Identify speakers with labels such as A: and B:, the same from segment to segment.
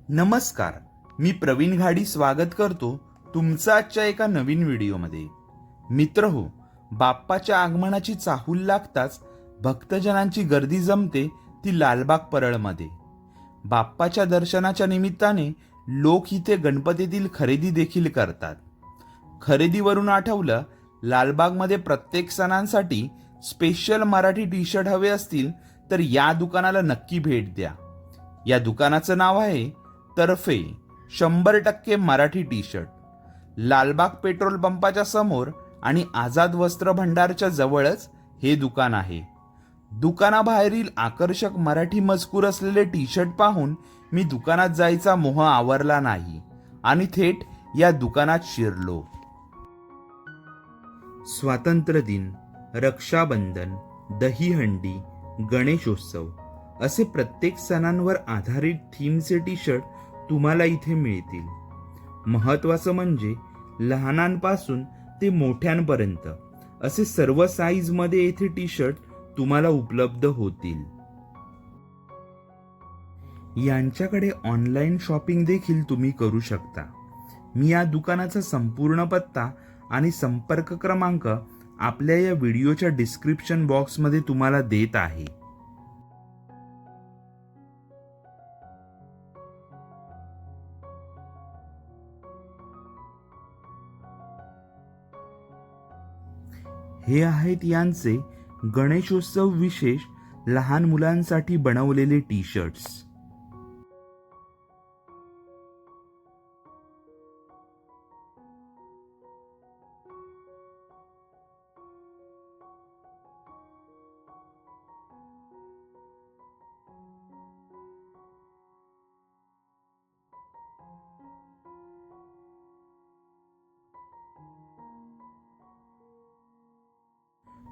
A: नमस्कार, मी प्रवीण घाडी स्वागत करतो तुमचं आजच्या एका नवीन व्हिडिओमध्ये. मित्रहो, बाप्पाच्या आगमनाची चाहूल लागताच भक्तजनांची गर्दी जमते ती लालबाग परळमध्ये. बाप्पाच्या दर्शनाच्या निमित्ताने लोक इथे गणपतीतील खरेदी देखील करतात. खरेदीवरून आठवलं, लालबागमध्ये प्रत्येक सणांसाठी स्पेशल मराठी टी शर्ट हवे असतील तर या दुकानाला नक्की भेट द्या. या दुकानाचं नाव आहे तर्फे 100% Marathi T shirt. Lalbaug petrol पंपाच्या समोर आणि आझाद वस्त्र भंडारच्या जवळच हे दुकान आहे. दुकानाबाहेरील आकर्षक मराठी मजकूर असलेले टी शर्ट पाहून मी दुकानात जायचा मोह आवरला नाही आणि थेट या दुकानात शिरलो. स्वातंत्र्य दिन, रक्षाबंधन, दहीहंडी, गणेशोत्सव असे प्रत्येक सणांवर आधारित थीमचे टी शर्ट तुम्हाला इथे मिळतील. महत्त्वाचं म्हणजे लहानांपासून ते मोठ्यांपर्यंत असे सर्व साईजमध्ये येथे टी शर्ट तुम्हाला उपलब्ध होतील. यांच्याकडे ऑनलाईन शॉपिंग देखील तुम्ही करू शकता. मी या दुकानाचा संपूर्ण पत्ता आणि संपर्क क्रमांक आपल्या या व्हिडिओच्या डिस्क्रिप्शन बॉक्समध्ये तुम्हाला देत आहे. हे आहेत यांचे गणेशोत्सव विशेष लहान मुलांसाठी बनवलेले टी शर्ट्स.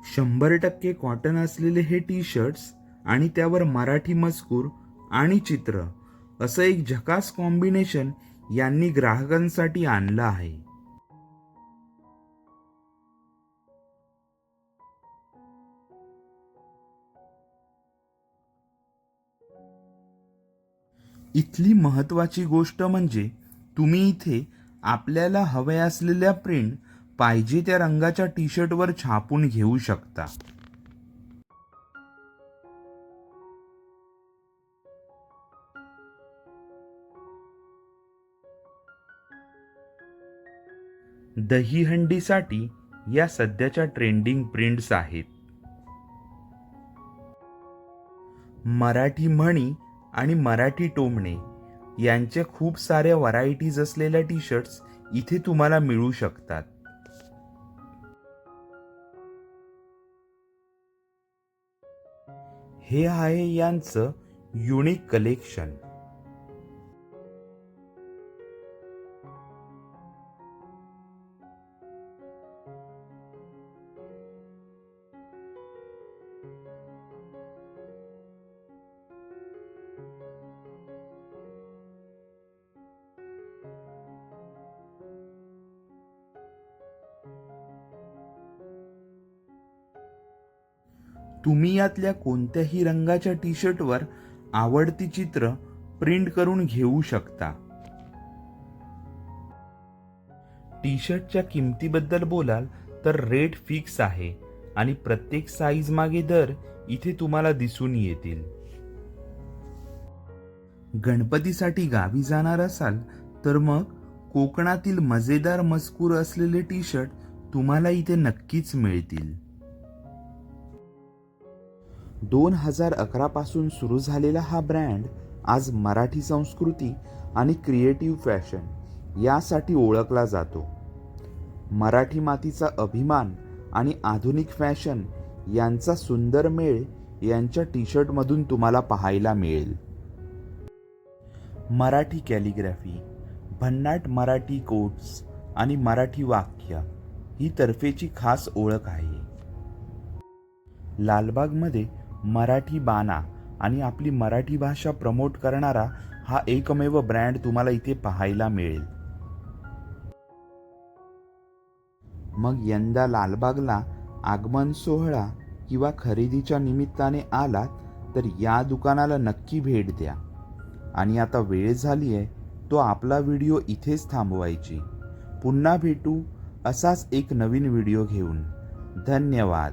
A: शंभर टक्के कॉटन असलेले हे टी शर्ट्स आणि त्यावर मराठी मजकूर आणि चित्र असं एक झकास कॉम्बिनेशन यांनी ग्राहकांसाठी आणलं आहे. इथली महत्वाची गोष्ट म्हणजे तुम्ही इथे आपल्याला हव्या असलेल्या प्रिंट पाहिजे त्या रंगाच्या टी शर्टवर छापून घेऊ शकता. दहीहंडीसाठी या सध्याच्या ट्रेंडिंग प्रिंट्स आहेत. मराठी म्हणी आणि मराठी टोमणे यांचे खूप साऱ्या व्हरायटीज असलेल्या टी शर्ट्स इथे तुम्हाला मिळू शकतात. हे आहे यांचं युनिक कलेक्शन. तुम्ही यातल्या कोणत्याही रंगाच्या टी शर्टवर आवडती चित्र प्रिंट करून घेऊ शकता. टी शर्टच्या किमतीबद्दल बोलाल तर रेट फिक्स आहे आणि प्रत्येक साईज मागे दर इथे तुम्हाला दिसून येतील. गणपतीसाठी गावी जाणार असाल तर मग कोकणातील मजेदार मजकूर असलेले टी शर्ट तुम्हाला इथे नक्कीच मिळतील. 2011 पासून सुरू झालेला हा ब्रँड आज मराठी संस्कृती आणि क्रिएटिव्ह फॅशन यासाठी ओळखला जातो. मराठी मातीचा अभिमान आणि आधुनिक फॅशन यांचा सुंदर मेळ यांच्या टी शर्टमधून तुम्हाला पाहायला मिळेल. मराठी कॅलिग्राफी, भन्नाट मराठी कोट्स आणि मराठी वाक्य ही तर्फेची खास ओळख आहे. लालबागमध्ये मराठी बाणा आणि आपली मराठी भाषा प्रमोट करणारा हा एकमेव ब्रँड तुम्हाला इथे पाहायला मिळेल. मग यंदा लालबागला आगमन सोहळा किंवा खरेदीच्या निमित्ताने आलात तर या दुकानाला नक्की भेट द्या आणि आता वेळ झाली आहे तो आपला व्हिडिओ इथेच थांबवायची. पुन्हा भेटू असाच एक नवीन व्हिडिओ घेऊन. धन्यवाद.